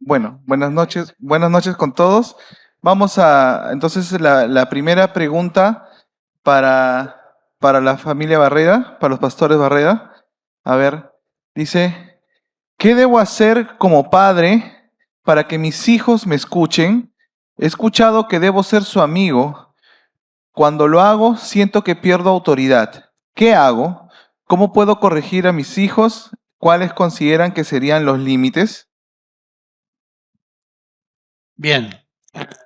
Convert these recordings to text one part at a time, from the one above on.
Bueno, buenas noches con todos. Vamos a, entonces, la primera pregunta para la familia Barreda, para los pastores Barreda. A ver, dice, ¿qué debo hacer como padre para que mis hijos me escuchen? He escuchado que debo ser su amigo. Cuando lo hago, siento que pierdo autoridad. ¿Qué hago? ¿Cómo puedo corregir a mis hijos? ¿Cuáles consideran que serían los límites? Bien,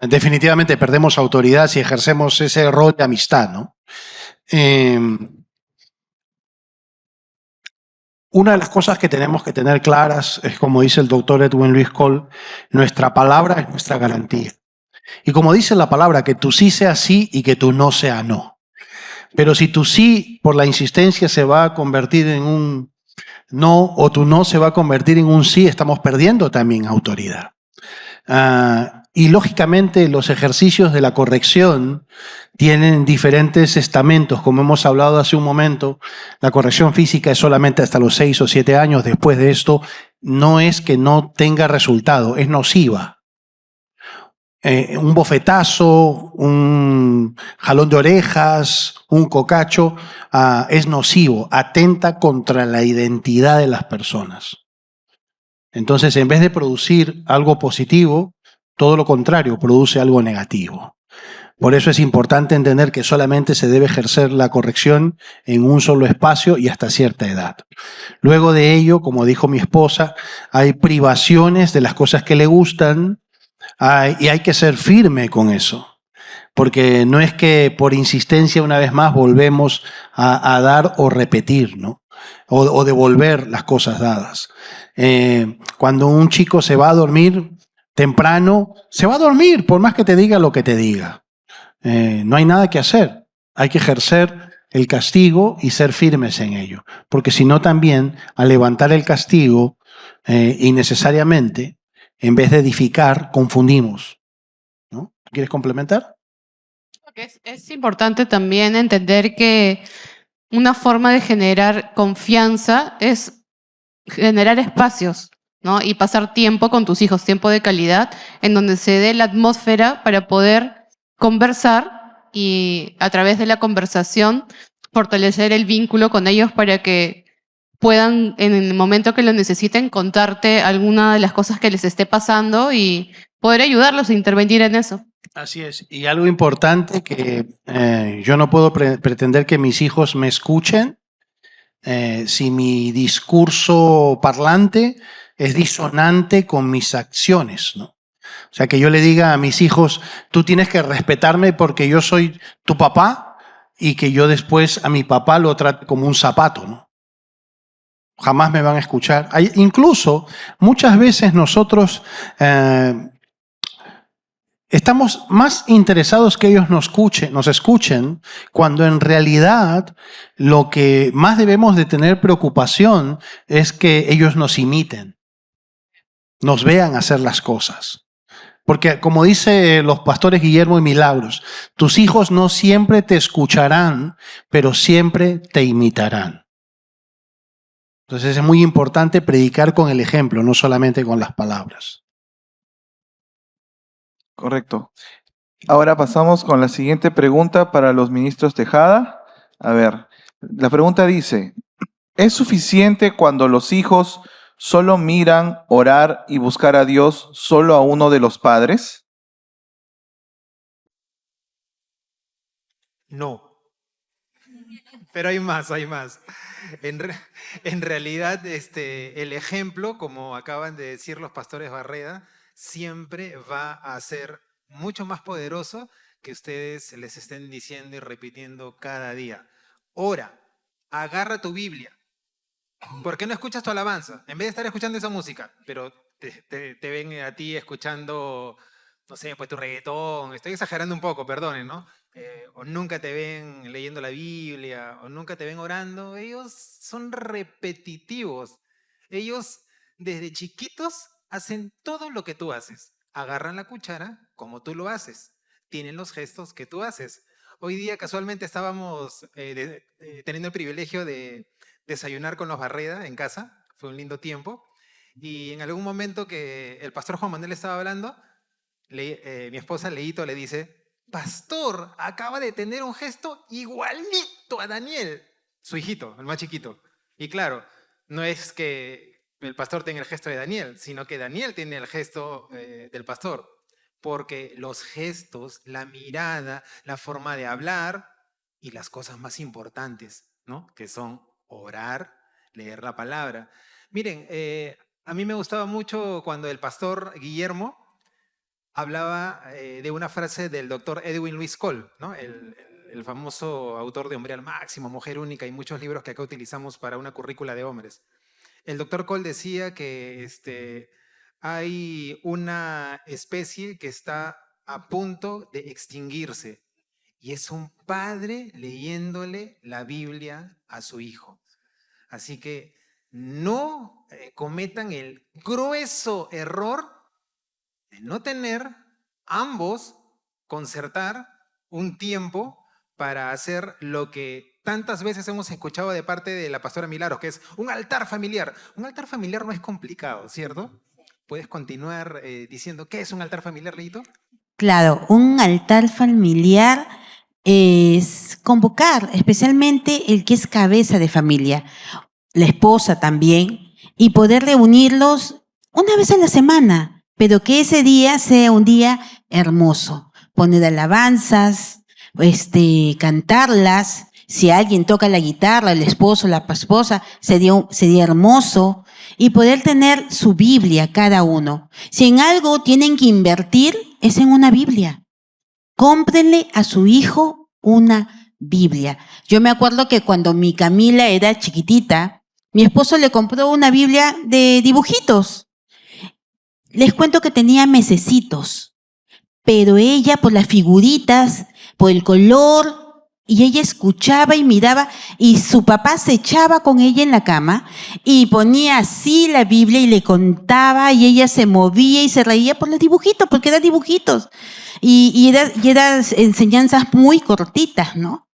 definitivamente perdemos autoridad si ejercemos ese rol de amistad, ¿no? Eh, una de las cosas que tenemos que tener claras es, como dice el doctor Edwin Luis Cole, nuestra palabra es nuestra garantía. Y como dice la palabra, que tu sí sea sí y que tu no sea no. Pero si tu sí por la insistencia se va a convertir en un no o tu no se va a convertir en un sí, estamos perdiendo también autoridad. Y lógicamente los ejercicios de la corrección tienen diferentes estamentos, como hemos hablado hace un momento. La corrección física es solamente hasta los 6 o 7 años. Después de esto, no es que no tenga resultado, es nociva. Un bofetazo, un jalón de orejas, un cocacho, es nocivo, atenta contra la identidad de las personas. Entonces, en vez de producir algo positivo, todo lo contrario, produce algo negativo. Por eso es importante entender que solamente se debe ejercer la corrección en un solo espacio y hasta cierta edad. Luego de ello, como dijo mi esposa, hay privaciones de las cosas que le gustan y hay que ser firme con eso. Porque no es que por insistencia una vez más volvemos a dar o repetir, ¿no? O devolver las cosas dadas. Cuando un chico se va a dormir temprano, se va a dormir por más que te diga lo que te diga. No hay nada que hacer. Hay que ejercer el castigo y ser firmes en ello. Porque si no también, al levantar el castigo innecesariamente, en vez de edificar, confundimos. ¿No? ¿Quieres complementar? Es importante también entender que una forma de generar confianza es generar espacios, ¿no? Y pasar tiempo con tus hijos, tiempo de calidad, en donde se dé la atmósfera para poder conversar y a través de la conversación fortalecer el vínculo con ellos para que puedan, en el momento que lo necesiten, contarte alguna de las cosas que les esté pasando y poder ayudarlos a intervenir en eso. Así es. Y algo importante que yo no puedo pretender que mis hijos me escuchen si mi discurso parlante es disonante con mis acciones, ¿no? O sea, que yo le diga a mis hijos, tú tienes que respetarme porque yo soy tu papá y que yo después a mi papá lo trate como un zapato, ¿no? Jamás me van a escuchar. Incluso muchas veces nosotros estamos más interesados que ellos nos escuchen, cuando en realidad lo que más debemos de tener preocupación es que ellos nos imiten, nos vean hacer las cosas. Porque como dice los pastores Guillermo y Milagros, tus hijos no siempre te escucharán, pero siempre te imitarán. Entonces es muy importante predicar con el ejemplo, no solamente con las palabras. Correcto. Ahora pasamos con la siguiente pregunta para los ministros Tejada. A ver, la pregunta dice, ¿es suficiente cuando los hijos solo miran, orar y buscar a Dios solo a uno de los padres? No, pero hay más, hay más. En, re- en realidad, el ejemplo, como acaban de decir los pastores Barreda, siempre va a ser mucho más poderoso que ustedes les estén diciendo y repitiendo cada día. Ora, agarra tu Biblia. ¿Por qué no escuchas tu alabanza? En vez de estar escuchando esa música, pero te ven a ti escuchando, no sé, pues tu reggaetón. Estoy exagerando un poco, perdonen, ¿no? O nunca te ven leyendo la Biblia, o nunca te ven orando. Ellos son repetitivos. Ellos desde chiquitos hacen todo lo que tú haces. Agarran la cuchara como tú lo haces. Tienen los gestos que tú haces. Hoy día casualmente estábamos teniendo el privilegio de desayunar con los Barreda en casa, fue un lindo tiempo, Y en algún momento que el pastor Juan Manuel estaba hablando, mi esposa Leito le dice, pastor, acaba de tener un gesto igualito a Daniel, su hijito, el más chiquito. Y claro, no es que el pastor tenga el gesto de Daniel, sino que Daniel tiene el gesto del pastor. Porque los gestos, la mirada, la forma de hablar y las cosas más importantes, ¿no? Que son orar, leer la palabra. Miren, a mí me gustaba mucho cuando el pastor Guillermo hablaba de una frase del doctor Edwin Lewis Cole, ¿no? El famoso autor de Hombre al Máximo, Mujer Única y muchos libros que acá utilizamos para una currícula de hombres. El doctor Cole decía que hay una especie que está a punto de extinguirse y es un padre leyéndole la Biblia a su hijo. Así que no cometan el grueso error de no tener ambos, concertar un tiempo para hacer lo que tantas veces hemos escuchado de parte de la pastora Milagros, que es un altar familiar. Un altar familiar no es complicado, ¿cierto? ¿Puedes continuar diciendo qué es un altar familiar, Leito? Claro, un altar familiar es convocar, especialmente el que es cabeza de familia, la esposa también, y poder reunirlos una vez a la semana, pero que ese día sea un día hermoso. Poner alabanzas, cantarlas. Si alguien toca la guitarra, el esposo, la esposa, sería hermoso. Y poder tener su Biblia cada uno. Si en algo tienen que invertir, es en una Biblia. Cómprenle a su hijo una Biblia. Yo me acuerdo que cuando mi Camila era chiquitita, mi esposo le compró una Biblia de dibujitos. Les cuento que tenía mesecitos, pero ella por las figuritas, por el color, y ella escuchaba y miraba, y su papá se echaba con ella en la cama y ponía así la Biblia y le contaba, y ella se movía y se reía por los dibujitos, porque eran dibujitos. Y eran enseñanzas muy cortitas, ¿no?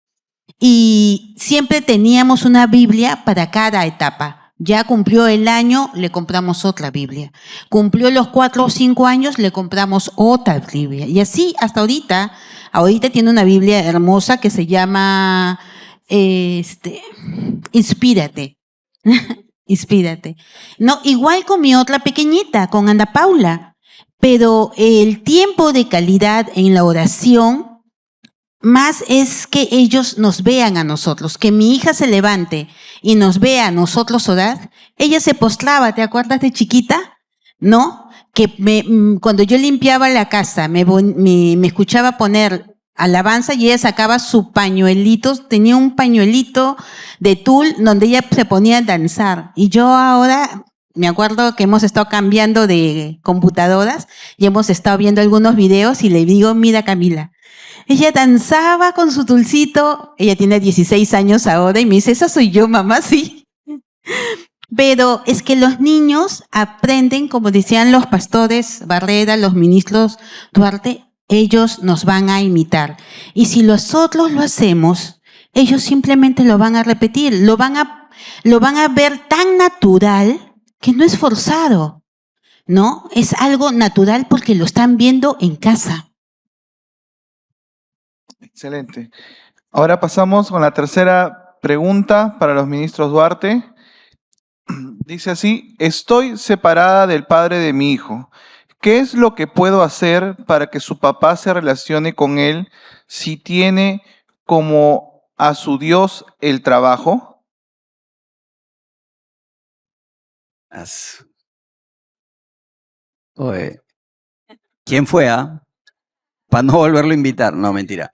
Y siempre teníamos una Biblia para cada etapa. Ya cumplió el año, le compramos otra Biblia. Cumplió los 4 o 5 años, le compramos otra Biblia. Y así hasta ahorita. Ahorita tiene una Biblia hermosa que se llama Inspírate. Inspírate. No, igual con mi otra pequeñita, con Ana Paula. Pero el tiempo de calidad en la oración más es que ellos nos vean a nosotros, que mi hija se levante y nos vea a nosotros orar. Ella se postraba, ¿te acuerdas de chiquita? ¿No? Que cuando yo limpiaba la casa, me escuchaba poner alabanza y ella sacaba su pañuelito, tenía un pañuelito de tul donde ella se ponía a danzar. Y yo ahora me acuerdo que hemos estado cambiando de computadoras y hemos estado viendo algunos videos y le digo, mira Camila, ella danzaba con su tulcito, ella tiene 16 años ahora y me dice, esa soy yo, mamá, sí. Pero es que los niños aprenden, como decían los pastores Barrera, los ministros Duarte, ellos nos van a imitar. Y si nosotros lo hacemos, ellos simplemente lo van a repetir, lo van a ver tan natural que no es forzado, ¿no? Es algo natural porque lo están viendo en casa. Excelente. Ahora pasamos con la tercera pregunta para los ministros Duarte. Dice así, estoy separada del padre de mi hijo. ¿Qué es lo que puedo hacer para que su papá se relacione con él si tiene como a su Dios el trabajo? Oye, ¿quién fue, para no volverlo a invitar? No, mentira.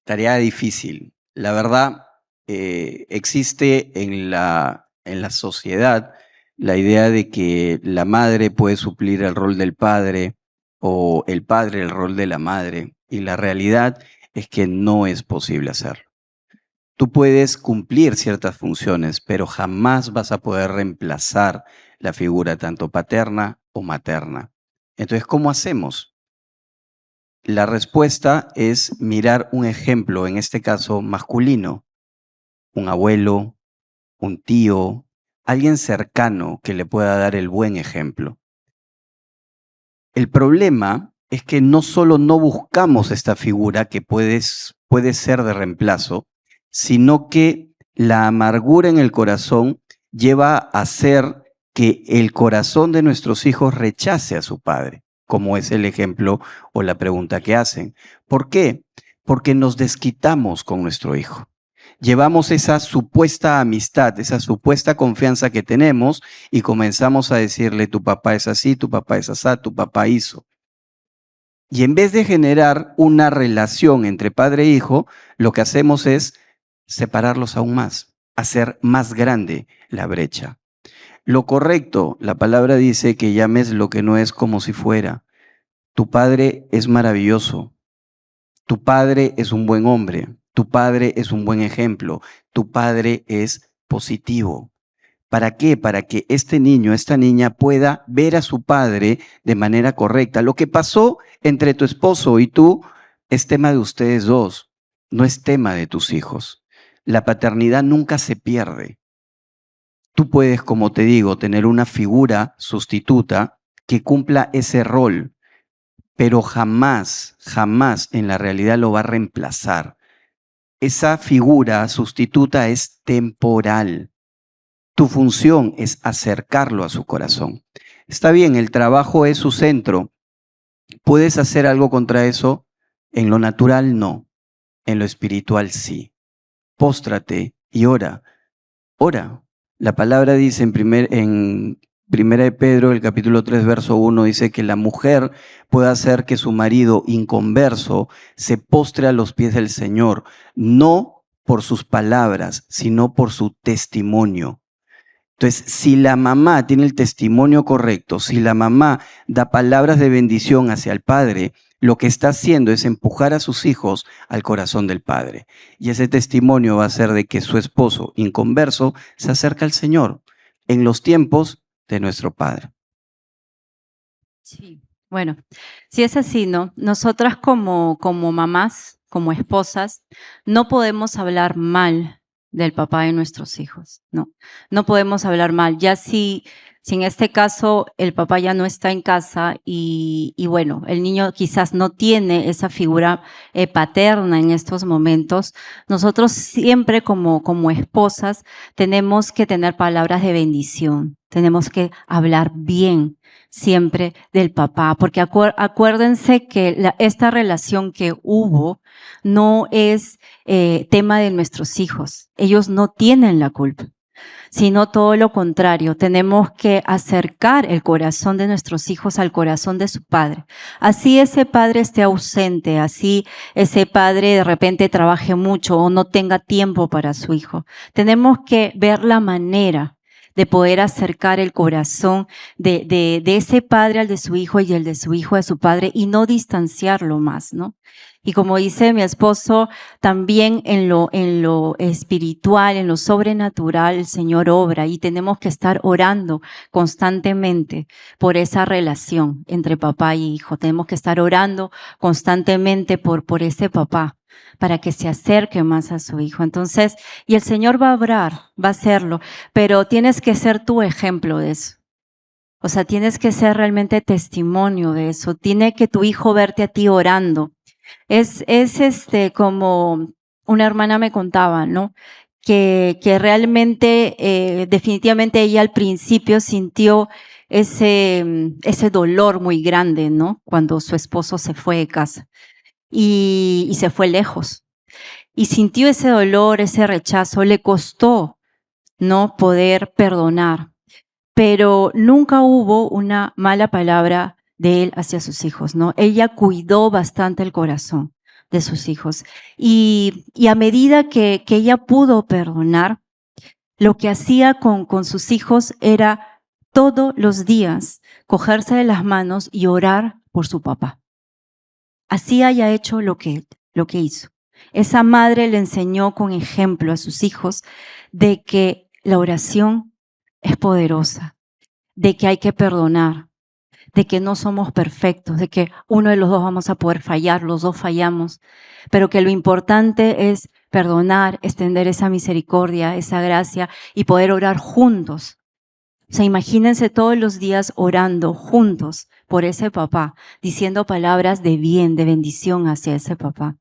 Tarea difícil. La verdad, existe en la sociedad la idea de que la madre puede suplir el rol del padre o el padre el rol de la madre. Y la realidad es que no es posible hacerlo. Tú puedes cumplir ciertas funciones, pero jamás vas a poder reemplazar la figura tanto paterna o materna. Entonces, ¿cómo hacemos? La respuesta es mirar un ejemplo, en este caso masculino, un abuelo, un tío, alguien cercano que le pueda dar el buen ejemplo. El problema es que no solo no buscamos esta figura que puede ser de reemplazo, sino que la amargura en el corazón lleva a hacer que el corazón de nuestros hijos rechace a su padre, como es el ejemplo o la pregunta que hacen. ¿Por qué? Porque nos desquitamos con nuestro hijo. Llevamos esa supuesta amistad, esa supuesta confianza que tenemos y comenzamos a decirle, tu papá es así, tu papá es así, tu papá hizo. Y en vez de generar una relación entre padre e hijo, lo que hacemos es separarlos aún más, hacer más grande la brecha. Lo correcto, la palabra dice que llames lo que no es como si fuera. Tu padre es maravilloso. Tu padre es un buen hombre. Tu padre es un buen ejemplo. Tu padre es positivo. ¿Para qué? Para que este niño, esta niña pueda ver a su padre de manera correcta. Lo que pasó entre tu esposo y tú es tema de ustedes dos, no es tema de tus hijos. La paternidad nunca se pierde. Tú puedes, como te digo, tener una figura sustituta que cumpla ese rol, pero jamás, jamás en la realidad lo va a reemplazar. Esa figura sustituta es temporal. Tu función es acercarlo a su corazón. Está bien, el trabajo es su centro. ¿Puedes hacer algo contra eso? En lo natural no, en lo espiritual sí. Póstrate y ora. Ora. La palabra dice en Primera de Pedro, el capítulo 3, verso 1, dice que la mujer puede hacer que su marido inconverso se postre a los pies del Señor, no por sus palabras, sino por su testimonio. Entonces, si la mamá tiene el testimonio correcto, si la mamá da palabras de bendición hacia el padre, lo que está haciendo es empujar a sus hijos al corazón del padre. Y ese testimonio va a ser de que su esposo inconverso se acerca al Señor en los tiempos de nuestro Padre. Sí, bueno, si es así, ¿no? Nosotras como mamás, como esposas, no podemos hablar mal del papá de nuestros hijos, ¿no? No podemos hablar mal. Ya si en este caso el papá ya no está en casa y bueno, el niño quizás no tiene esa figura paterna en estos momentos, nosotros siempre como esposas tenemos que tener palabras de bendición, tenemos que hablar bien siempre del papá, porque acuérdense que esta relación que hubo no es tema de nuestros hijos. Ellos no tienen la culpa, sino todo lo contrario. Tenemos que acercar el corazón de nuestros hijos al corazón de su padre. Así ese padre esté ausente, así ese padre de repente trabaje mucho o no tenga tiempo para su hijo. Tenemos que ver la manera de poder acercar el corazón de ese padre al de su hijo y el de su hijo a su padre y no distanciarlo más, ¿no? Y como dice mi esposo, también en lo espiritual, en lo sobrenatural, el Señor obra y tenemos que estar orando constantemente por esa relación entre papá y hijo. Tenemos que estar orando constantemente por ese papá, para que se acerque más a su hijo. Entonces, y el Señor va a obrar, va a hacerlo, pero tienes que ser tu ejemplo de eso. O sea, tienes que ser realmente testimonio de eso. Tiene que tu hijo verte a ti orando. Es como una hermana me contaba, ¿no? Que realmente, definitivamente ella al principio sintió ese dolor muy grande, ¿no? Cuando su esposo se fue de casa. Y se fue lejos. Y sintió ese dolor, ese rechazo, le costó no poder perdonar, pero nunca hubo una mala palabra de él hacia sus hijos, ¿no? Ella cuidó bastante el corazón de sus hijos. Y a medida que ella pudo perdonar, lo que hacía con sus hijos era todos los días cogerse de las manos y orar por su papá. Así haya hecho lo que hizo. Esa madre le enseñó con ejemplo a sus hijos de que la oración es poderosa, de que hay que perdonar, de que no somos perfectos, de que uno de los dos vamos a poder fallar, los dos fallamos, pero que lo importante es perdonar, extender esa misericordia, esa gracia y poder orar juntos. O sea, imagínense todos los días orando juntos por ese papá, diciendo palabras de bien, de bendición hacia ese papá.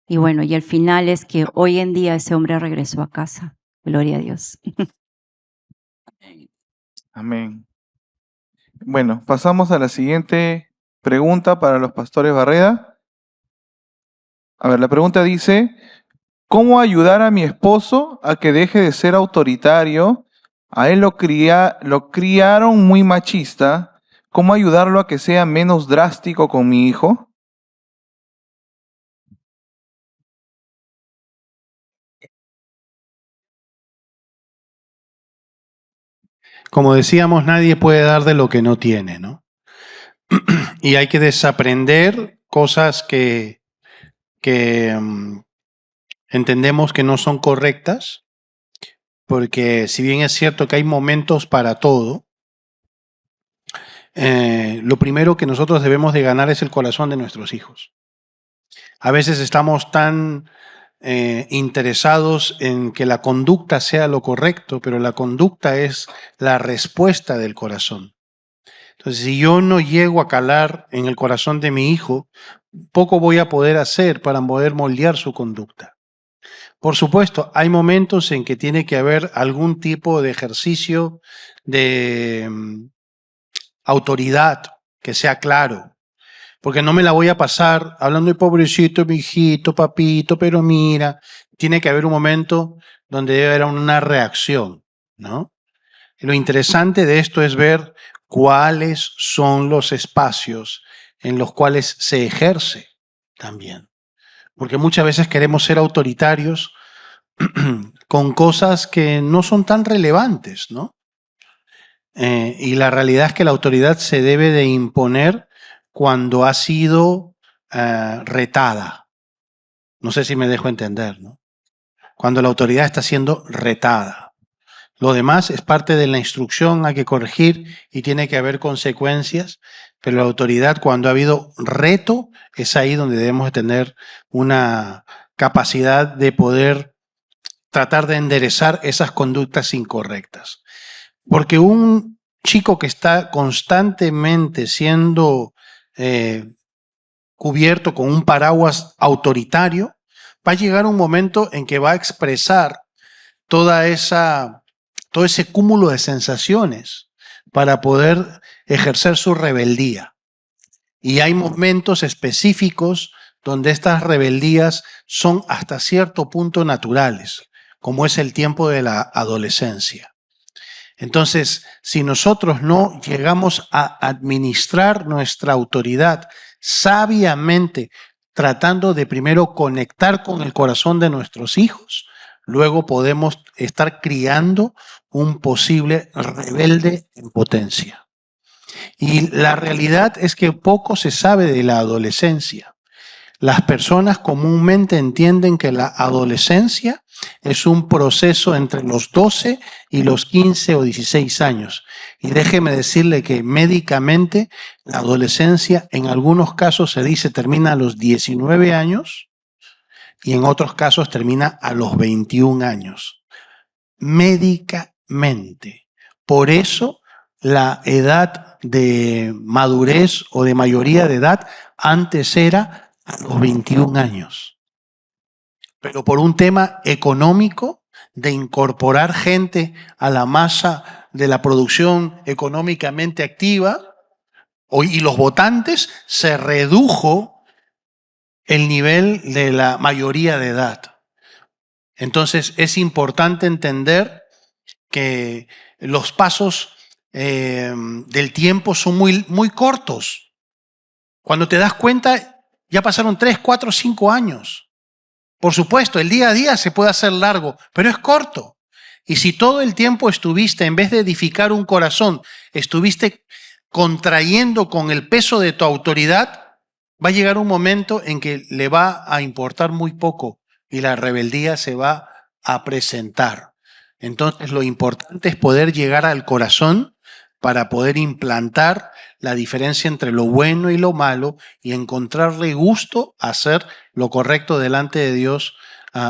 Y bueno, y el final es que hoy en día ese hombre regresó a casa. Gloria a Dios. Amén. Bueno, pasamos a la siguiente pregunta para los pastores Barreda. A ver, la pregunta dice, ¿cómo ayudar a mi esposo a que deje de ser autoritario? A él lo criaron muy machista. ¿Cómo ayudarlo a que sea menos drástico con mi hijo? Como decíamos, nadie puede dar de lo que no tiene, ¿no? Y hay que desaprender cosas que entendemos que no son correctas, porque si bien es cierto que hay momentos para todo, lo primero que nosotros debemos de ganar es el corazón de nuestros hijos. A veces estamos tan interesados en que la conducta sea lo correcto, pero la conducta es la respuesta del corazón. Entonces, si yo no llego a calar en el corazón de mi hijo, poco voy a poder hacer para poder moldear su conducta. Por supuesto, hay momentos en que tiene que haber algún tipo de ejercicio de autoridad que sea claro, porque no me la voy a pasar hablando de pobrecito, mi hijito, papito, pero mira, tiene que haber un momento donde debe haber una reacción, ¿no? Lo interesante de esto es ver cuáles son los espacios en los cuales se ejerce también. Porque muchas veces queremos ser autoritarios con cosas que no son tan relevantes, ¿no? Y la realidad es que la autoridad se debe de imponer cuando ha sido retada. No sé si me dejo entender, ¿no? Cuando la autoridad está siendo retada. Lo demás es parte de la instrucción, hay que corregir y tiene que haber consecuencias, pero la autoridad, cuando ha habido reto, es ahí donde debemos tener una capacidad de poder tratar de enderezar esas conductas incorrectas. Porque un chico que está constantemente siendo cubierto con un paraguas autoritario, va a llegar un momento en que va a expresar todo ese cúmulo de sensaciones para poder ejercer su rebeldía. Y hay momentos específicos donde estas rebeldías son hasta cierto punto naturales, como es el tiempo de la adolescencia. Entonces, si nosotros no llegamos a administrar nuestra autoridad sabiamente, tratando de primero conectar con el corazón de nuestros hijos, luego podemos estar criando un posible rebelde en potencia. Y la realidad es que poco se sabe de la adolescencia. Las personas comúnmente entienden que la adolescencia es un proceso entre los 12 y los 15 o 16 años. Y déjeme decirle que médicamente la adolescencia en algunos casos se dice termina a los 19 años y en otros casos termina a los 21 años. Médicamente. Por eso la edad de madurez o de mayoría de edad antes era a los 21 años. Pero por un tema económico, de incorporar gente a la masa de la producción económicamente activa, y los votantes, se redujo el nivel de la mayoría de edad. Entonces es importante entender que los pasos del tiempo son muy cortos. Cuando te das cuenta, ya pasaron 3, 4, 5 años. Por supuesto, el día a día se puede hacer largo, pero es corto. Y si todo el tiempo estuviste, en vez de edificar un corazón, estuviste contrayendo con el peso de tu autoridad, va a llegar un momento en que le va a importar muy poco y la rebeldía se va a presentar. Entonces, lo importante es poder llegar al corazón para poder implantar la diferencia entre lo bueno y lo malo y encontrarle gusto a hacer lo correcto delante de Dios.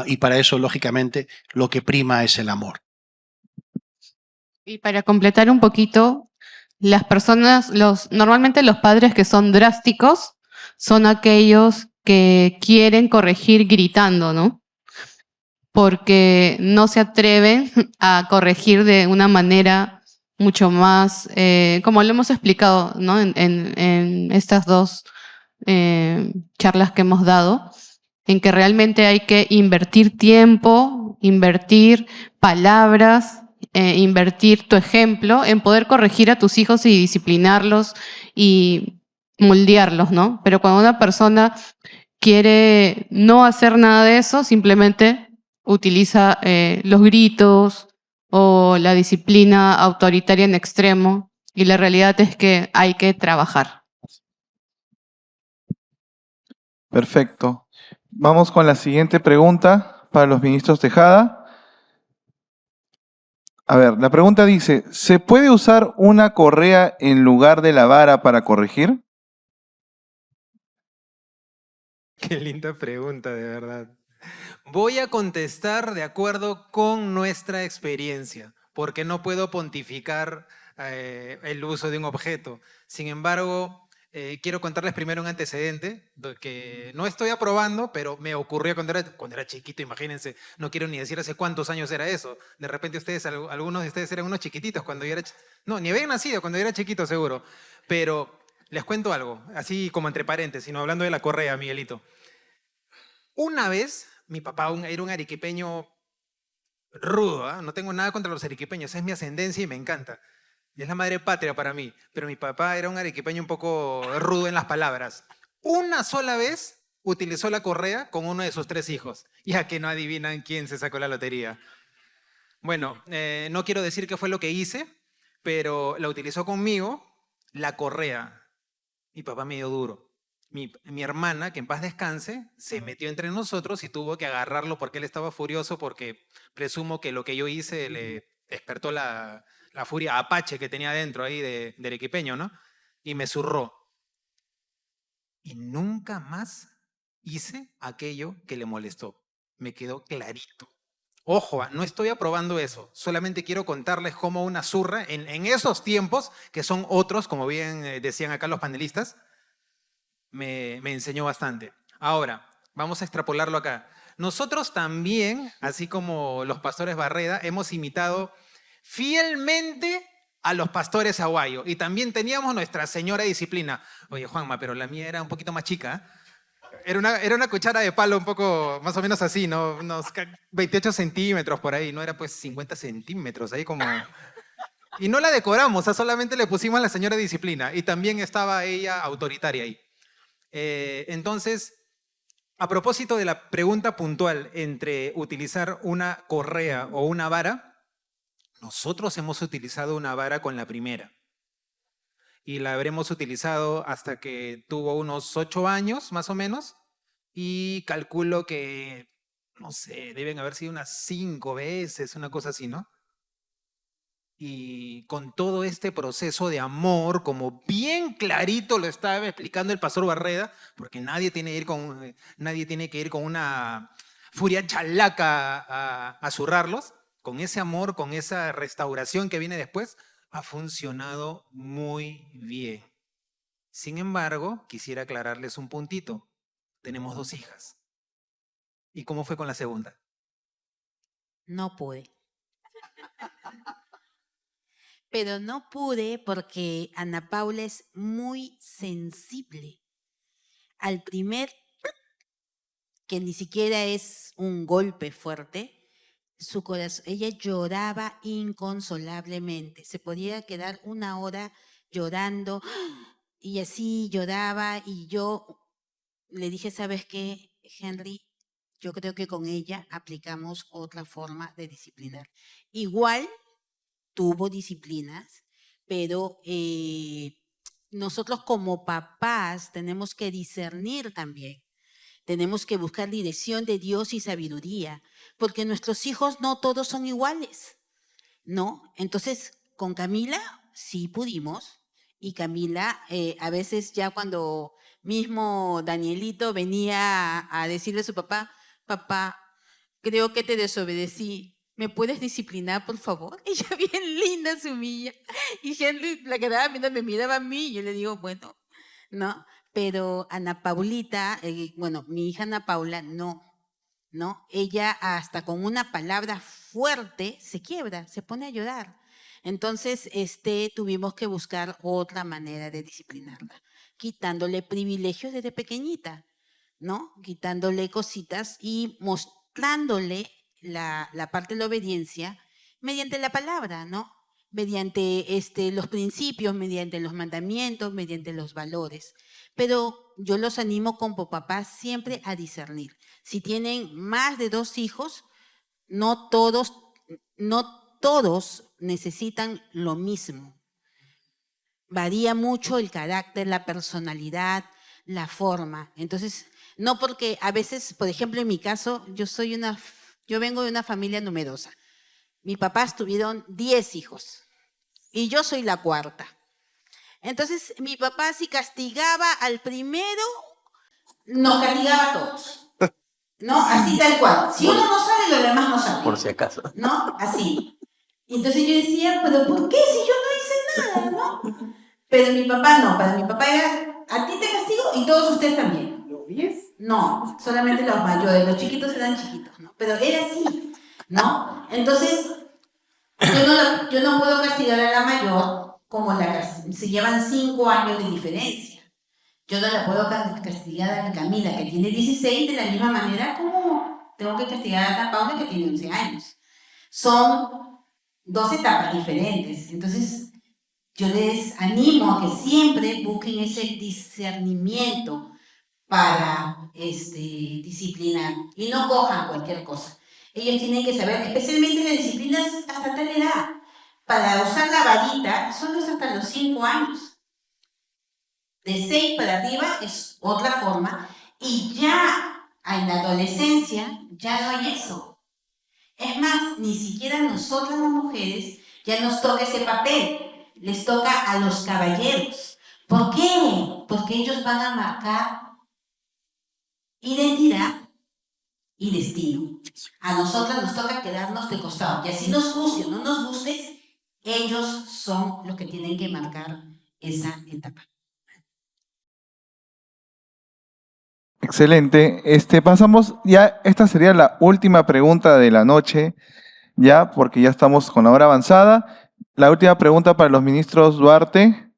Y para eso, lógicamente, lo que prima es el amor. Y para completar un poquito, las personas, normalmente los padres que son drásticos son aquellos que quieren corregir gritando, ¿no? Porque no se atreven a corregir de una manera mucho más, como lo hemos explicado, ¿no? En estas dos charlas que hemos dado, en que realmente hay que invertir tiempo, invertir palabras, invertir tu ejemplo en poder corregir a tus hijos y disciplinarlos y moldearlos, ¿no? Pero cuando una persona quiere no hacer nada de eso, simplemente utiliza los gritos o la disciplina autoritaria en extremo, y la realidad es que hay que trabajar. Perfecto. Vamos con la siguiente pregunta para los ministros Tejada. A ver, la pregunta dice, ¿se puede usar una correa en lugar de la vara para corregir? Qué linda pregunta, de verdad. Voy a contestar de acuerdo con nuestra experiencia, porque no puedo pontificar el uso de un objeto. Sin embargo, quiero contarles primero un antecedente que no estoy aprobando, pero me ocurrió cuando era chiquito, imagínense. No quiero ni decir hace cuántos años era eso. De repente algunos de ustedes eran unos chiquititos cuando yo era... No, ni habían nacido cuando yo era chiquito, seguro. Pero les cuento algo, así como entre paréntesis, sino hablando de la correa, Miguelito. Una vez, mi papá era un arequipeño rudo, ¿ah? No tengo nada contra los arequipeños, es mi ascendencia y me encanta. Es la madre patria para mí, pero mi papá era un arequipeño un poco rudo en las palabras. Una sola vez utilizó la correa con uno de sus 3 hijos, ya que no adivinan quién se sacó la lotería. Bueno, no quiero decir qué fue lo que hice, pero la utilizó conmigo, la correa. Mi papá me dio duro. Mi hermana, que en paz descanse, se metió entre nosotros y tuvo que agarrarlo porque él estaba furioso, porque presumo que lo que yo hice le despertó la furia apache que tenía dentro ahí de arequipeño, ¿no? Y me zurró. Y nunca más hice aquello que le molestó. Me quedó clarito. Ojo, no estoy aprobando eso. Solamente quiero contarles cómo una zurra, en esos tiempos, que son otros, como bien decían acá los panelistas, me enseñó bastante. Ahora, vamos a extrapolarlo acá. Nosotros también, así como los pastores Barreda, hemos imitado fielmente a los pastores Aguayo. Y también teníamos nuestra señora disciplina. Oye, Juanma, pero la mía era un poquito más chica. Era una cuchara de palo un poco, más o menos así, ¿no? Unos 28 centímetros por ahí. No era pues 50 centímetros, ahí como... Y no la decoramos, o sea, solamente le pusimos a la señora disciplina. Y también estaba ella autoritaria ahí. Entonces, a propósito de la pregunta puntual entre utilizar una correa o una vara, nosotros hemos utilizado una vara con la primera. Y la habremos utilizado hasta que tuvo unos 8 años, más o menos. Y calculo que, no sé, deben haber sido unas 5 veces, una cosa así, ¿no? Y con todo este proceso de amor, como bien clarito lo estaba explicando el pastor Barreda, porque nadie tiene que ir con una furia chalaca a zurrarlos, con ese amor, con esa restauración que viene después, ha funcionado muy bien. Sin embargo, quisiera aclararles un puntito. Tenemos 2 hijas. ¿Y cómo fue con la segunda? No pude. Pero no pude porque Ana Paula es muy sensible. Al primer, que ni siquiera es un golpe fuerte, su corazón, ella lloraba inconsolablemente. Se podía quedar 1 hora llorando y así lloraba, y yo le dije, ¿sabes qué, Henry? Yo creo que con ella aplicamos otra forma de disciplinar. Igual tuvo disciplinas, pero nosotros como papás tenemos que discernir también. Tenemos que buscar dirección de Dios y sabiduría, porque nuestros hijos no todos son iguales, ¿no? Entonces, con Camila sí pudimos. Y Camila, a veces ya cuando mismo Danielito venía a decirle a su papá, papá, creo que te desobedecí, ¿me puedes disciplinar, por favor? Ella bien linda se humilla. Y Henry la quedaba viendo, me miraba a mí y yo le digo, bueno, ¿no? Pero Ana Paulita, bueno, mi hija Ana Paula, no, ¿no? Ella hasta con una palabra fuerte se quiebra, se pone a llorar. Entonces, tuvimos que buscar otra manera de disciplinarla, quitándole privilegios desde pequeñita, ¿no? Quitándole cositas y mostrándole la parte de la obediencia mediante la palabra, ¿no? Mediante los principios, mediante los mandamientos, mediante los valores. Pero yo los animo como papás siempre a discernir. Si tienen más de 2 hijos, no todos necesitan lo mismo. Varía mucho el carácter, la personalidad, la forma. Entonces, no porque a veces, por ejemplo, en mi caso, yo vengo de una familia numerosa. Mis papás tuvieron 10 hijos y yo soy la 4ª. Entonces, mi papá si castigaba al primero, nos castigaba a todos. ¿No? Así tal cual. Si uno no sale, los demás no salen. Por si acaso. ¿No? Así. Entonces yo decía, ¿pero por qué si yo no hice nada, no? Pero mi papá no, para mi papá era, a ti te castigo y todos ustedes también. ¿Los 10? No, solamente los mayores, los chiquitos eran chiquitos, ¿no? Pero era así, ¿no? Entonces, yo no puedo castigar a la mayor como se llevan 5 años de diferencia. Yo no la puedo castigar a Camila, que tiene 16, de la misma manera como tengo que castigar a Ana Paula, que tiene 11 años. Son 2 etapas diferentes. Entonces, yo les animo a que siempre busquen ese discernimiento para disciplinar y no cojan cualquier cosa. Ellos tienen que saber, especialmente las disciplinas hasta tal edad. Para usar la varita, solo es hasta los 5 años. De 6 para arriba es otra forma y ya en la adolescencia ya no hay eso. Es más, ni siquiera nosotras las mujeres ya nos toca ese papel, les toca a los caballeros. ¿Por qué? Porque ellos van a marcar identidad y destino. A nosotras nos toca quedarnos de costado, y así nos guste o no nos guste, ellos son los que tienen que marcar esa etapa. Excelente. Pasamos ya, esta sería la última pregunta de la noche, ya, porque ya estamos con la hora avanzada. La última pregunta para los ministros Duarte.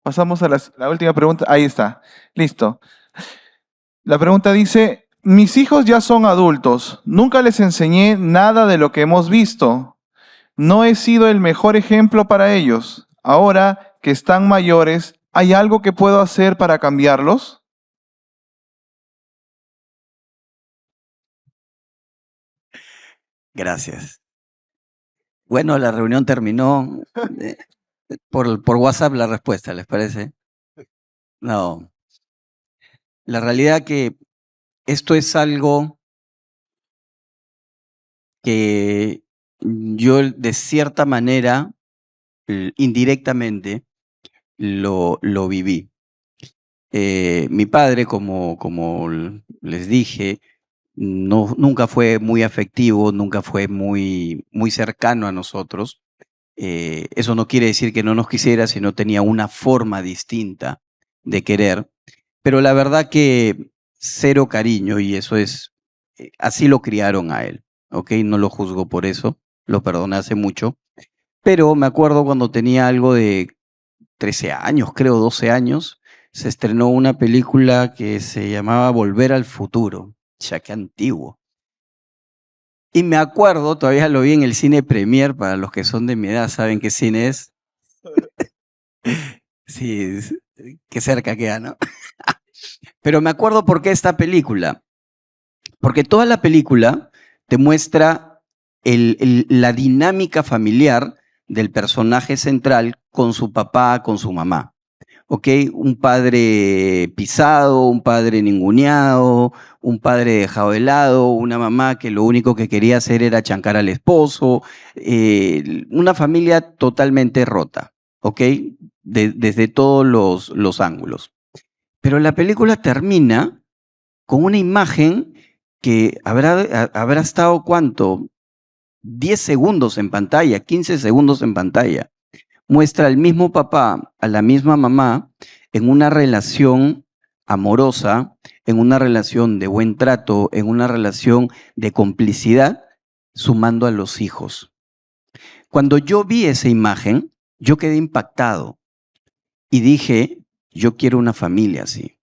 Pasamos a la última pregunta. Ahí está. Listo. La pregunta dice, mis hijos ya son adultos. Nunca les enseñé nada de lo que hemos visto. No he sido el mejor ejemplo para ellos. Ahora que están mayores, ¿hay algo que puedo hacer para cambiarlos? Gracias. Bueno, la reunión terminó. Por WhatsApp la respuesta, ¿les parece? No. La realidad que esto es algo que yo de cierta manera, indirectamente, lo viví. Mi padre, como les dije, nunca fue muy afectivo, nunca fue muy cercano a nosotros. Eso no quiere decir que no nos quisiera, sino tenía una forma distinta de querer. Pero la verdad que cero cariño, y eso es, así lo criaron a él, ¿ok? No lo juzgo por eso, lo perdoné hace mucho. Pero me acuerdo cuando tenía algo de 13 años, creo 12 años, se estrenó una película que se llamaba Volver al Futuro, ya que antiguo. Y me acuerdo, todavía lo vi en el cine Premier, para los que son de mi edad saben qué cine es. Sí, qué cerca queda, ¿no? Pero me acuerdo por qué esta película. Porque toda la película te muestra la dinámica familiar del personaje central con su papá, con su mamá. ¿ok? Un padre pisado, un padre ninguneado, un padre dejado de lado, una mamá que lo único que quería hacer era chancar al esposo, una familia totalmente rota, ¿ok? Desde todos los ángulos. Pero la película termina con una imagen que habrá estado, ¿cuánto? 10 segundos en pantalla, 15 segundos en pantalla. Muestra al mismo papá, a la misma mamá, en una relación amorosa, en una relación de buen trato, en una relación de complicidad, sumando a los hijos. Cuando yo vi esa imagen, yo quedé impactado y dije, yo quiero una familia así.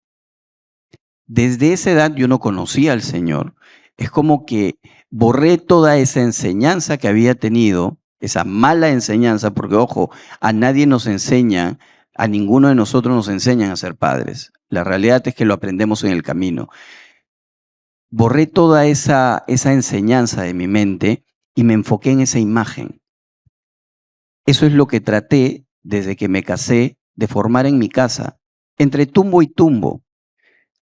Desde esa edad yo no conocía al Señor. Es como que borré toda esa enseñanza que había tenido, esa mala enseñanza, porque ojo, a nadie nos enseña, a ninguno de nosotros nos enseñan a ser padres. La realidad es que lo aprendemos en el camino. Borré toda esa enseñanza de mi mente y me enfoqué en esa imagen. Eso es lo que traté desde que me casé de formar en mi casa, entre tumbo y tumbo.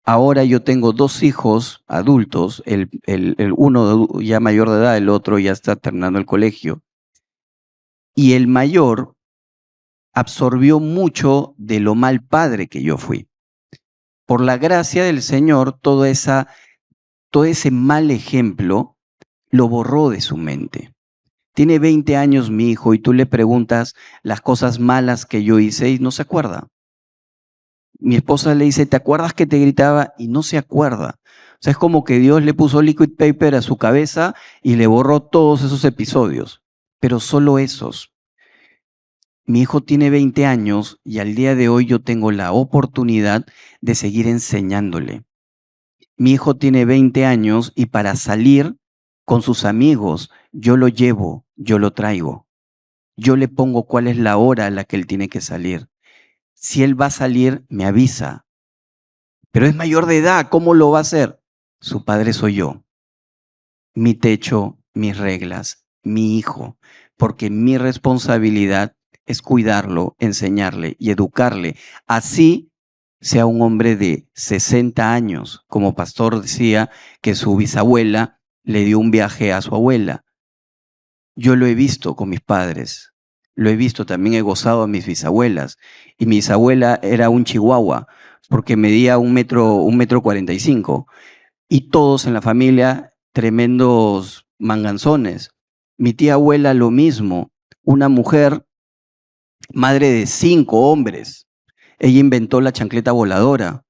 Ahora yo tengo 2 hijos adultos, el uno ya mayor de edad, el otro ya está terminando el colegio. Y el mayor absorbió mucho de lo mal padre que yo fui. Por la gracia del Señor, todo ese mal ejemplo lo borró de su mente. Tiene 20 años mi hijo y tú le preguntas las cosas malas que yo hice y no se acuerda. Mi esposa le dice, ¿te acuerdas que te gritaba? Y no se acuerda. O sea, es como que Dios le puso liquid paper a su cabeza y le borró todos esos episodios, pero solo esos. Mi hijo tiene 20 años y al día de hoy yo tengo la oportunidad de seguir enseñándole. Mi hijo tiene 20 años y para salir con sus amigos, yo lo llevo, yo lo traigo. Yo le pongo cuál es la hora a la que él tiene que salir. Si él va a salir, me avisa. Pero es mayor de edad, ¿cómo lo va a hacer? Su padre soy yo. Mi techo, mis reglas, mi hijo. Porque mi responsabilidad es cuidarlo, enseñarle y educarle. Así sea un hombre de 60 años. Como pastor decía que su bisabuela le dio un viaje a su abuela. Yo lo he visto con mis padres. Lo he visto, también he gozado a mis bisabuelas. Y mi bisabuela era un chihuahua, porque medía 1,45 m. Y todos en la familia, tremendos manganzones. Mi tía abuela lo mismo, una mujer, madre de 5 hombres. Ella inventó la chancleta voladora,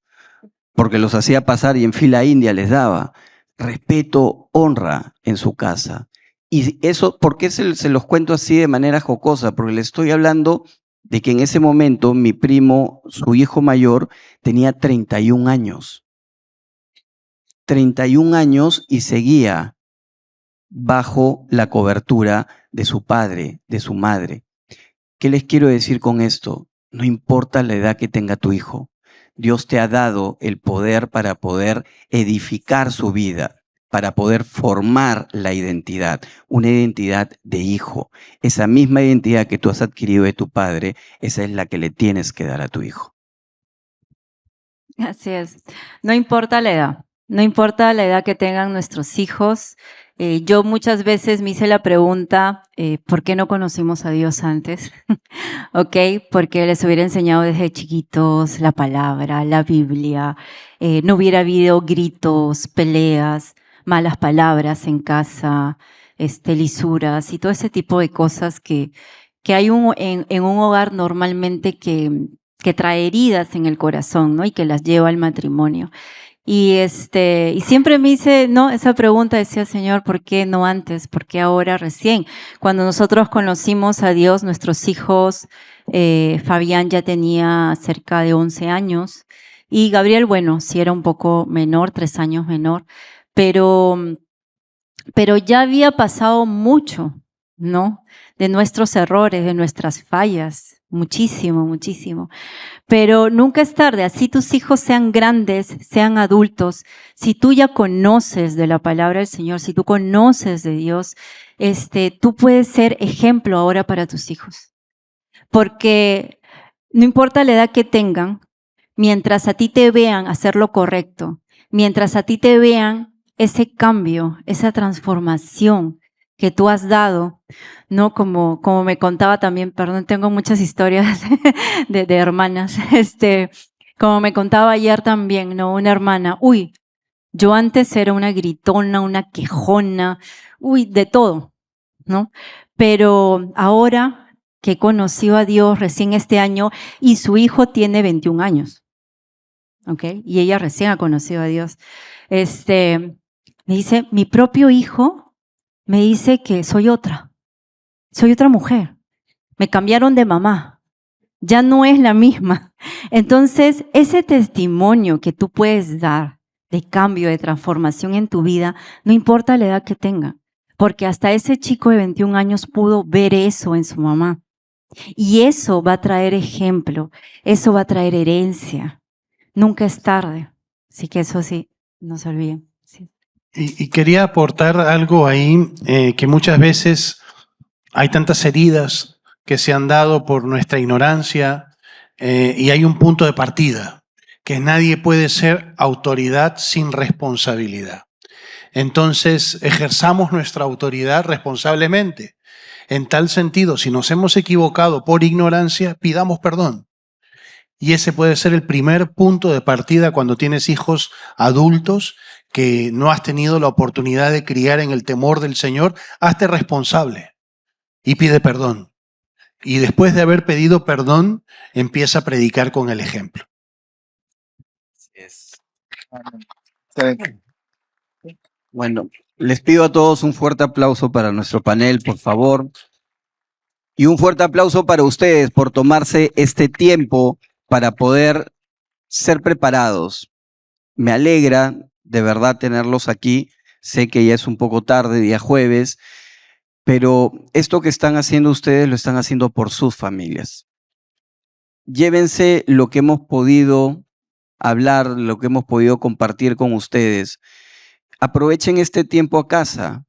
porque los hacía pasar y en fila india les daba. Respeto, honra en su casa. Y eso, ¿por qué se los cuento así de manera jocosa? Porque les estoy hablando de que en ese momento mi primo, su hijo mayor, tenía 31 años. 31 años y seguía bajo la cobertura de su padre, de su madre. ¿Qué les quiero decir con esto? No importa la edad que tenga tu hijo. Dios te ha dado el poder para poder edificar su vida, para poder formar la identidad, una identidad de hijo. Esa misma identidad que tú has adquirido de tu padre, esa es la que le tienes que dar a tu hijo. Así es. No importa la edad. No importa la edad que tengan nuestros hijos. Yo muchas veces me hice la pregunta, ¿por qué no conocimos a Dios antes? ¿Ok? Porque les hubiera enseñado desde chiquitos la palabra, la Biblia, no hubiera habido gritos, peleas, malas palabras en casa, lisuras y todo ese tipo de cosas que hay en un hogar normalmente que trae heridas en el corazón, ¿no? Y que las lleva al matrimonio. Y siempre me hice, ¿no? Esa pregunta, decía, Señor, ¿por qué no antes? ¿Por qué ahora recién? Cuando nosotros conocimos a Dios, nuestros hijos, Fabián ya tenía cerca de 11 años y Gabriel, bueno, sí era un poco menor, 3 años menor, pero ya había pasado mucho, ¿no? De nuestros errores, de nuestras fallas, muchísimo, muchísimo. Pero nunca es tarde, así tus hijos sean grandes, sean adultos, si tú ya conoces de la palabra del Señor, si tú conoces de Dios, tú puedes ser ejemplo ahora para tus hijos. Porque no importa la edad que tengan, mientras a ti te vean hacer lo correcto, mientras a ti te vean ese cambio, esa transformación que tú has dado, ¿no? Como me contaba también, perdón, tengo muchas historias de hermanas, como me contaba ayer también, ¿no? Una hermana, uy, yo antes era una gritona, una quejona, uy, de todo, ¿no? Pero ahora que conoció a Dios recién este año y su hijo tiene 21 años, ¿ok? Y ella recién ha conocido a Dios. Me dice, mi propio hijo me dice que soy otra mujer. Me cambiaron de mamá. Ya no es la misma. Entonces, ese testimonio que tú puedes dar de cambio, de transformación en tu vida, no importa la edad que tenga, porque hasta ese chico de 21 años pudo ver eso en su mamá. Y eso va a traer ejemplo, eso va a traer herencia. Nunca es tarde. Así que eso sí, no se olviden. Sí. Y quería aportar algo ahí, que muchas veces hay tantas heridas que se han dado por nuestra ignorancia, y hay un punto de partida, que nadie puede ser autoridad sin responsabilidad. Entonces, ejerzamos nuestra autoridad responsablemente. En tal sentido, si nos hemos equivocado por ignorancia, pidamos perdón. Y ese puede ser el primer punto de partida cuando tienes hijos adultos que no has tenido la oportunidad de criar en el temor del Señor. Hazte responsable y pide perdón. Y después de haber pedido perdón, empieza a predicar con el ejemplo. Excelente. Bueno, les pido a todos un fuerte aplauso para nuestro panel, por favor. Y un fuerte aplauso para ustedes por tomarse este tiempo para poder ser preparados. Me alegra de verdad tenerlos aquí. Sé que ya es un poco tarde, día jueves, pero esto que están haciendo ustedes lo están haciendo por sus familias. Llévense lo que hemos podido hablar, lo que hemos podido compartir con ustedes. Aprovechen este tiempo a casa.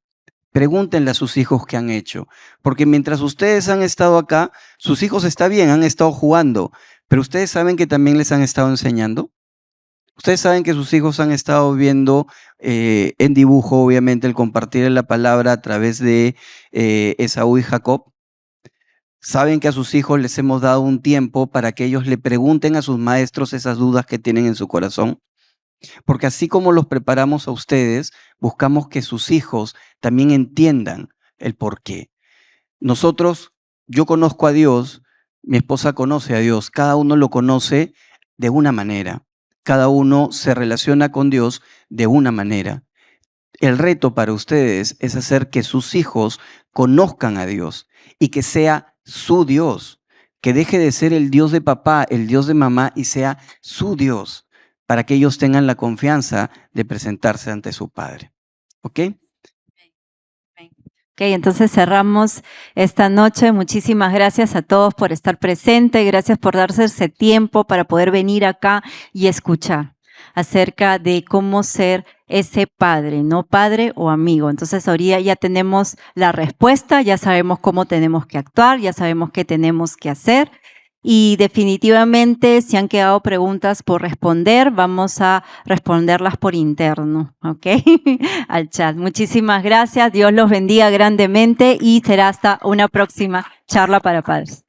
Pregúntenle a sus hijos qué han hecho, porque mientras ustedes han estado acá, sus hijos está bien, han estado jugando, pero ustedes saben que también les han estado enseñando. Ustedes saben que sus hijos han estado viendo en dibujo, obviamente, el compartir la palabra a través de Esaú y Jacob. Saben que a sus hijos les hemos dado un tiempo para que ellos le pregunten a sus maestros esas dudas que tienen en su corazón. Porque así como los preparamos a ustedes, buscamos que sus hijos también entiendan el por qué. Nosotros, yo conozco a Dios, mi esposa conoce a Dios, cada uno lo conoce de una manera. Cada uno se relaciona con Dios de una manera. El reto para ustedes es hacer que sus hijos conozcan a Dios y que sea su Dios, que deje de ser el Dios de papá, el Dios de mamá y sea su Dios, para que ellos tengan la confianza de presentarse ante su Padre. ¿Ok? Ok, entonces cerramos esta noche. Muchísimas gracias a todos por estar presentes, gracias por darse ese tiempo para poder venir acá y escuchar acerca de cómo ser ese padre, no padre o amigo. Entonces ahorita ya tenemos la respuesta, ya sabemos cómo tenemos que actuar, ya sabemos qué tenemos que hacer. Y definitivamente, si han quedado preguntas por responder, vamos a responderlas por interno, ¿ok? Al chat. Muchísimas gracias, Dios los bendiga grandemente y será hasta una próxima charla para padres.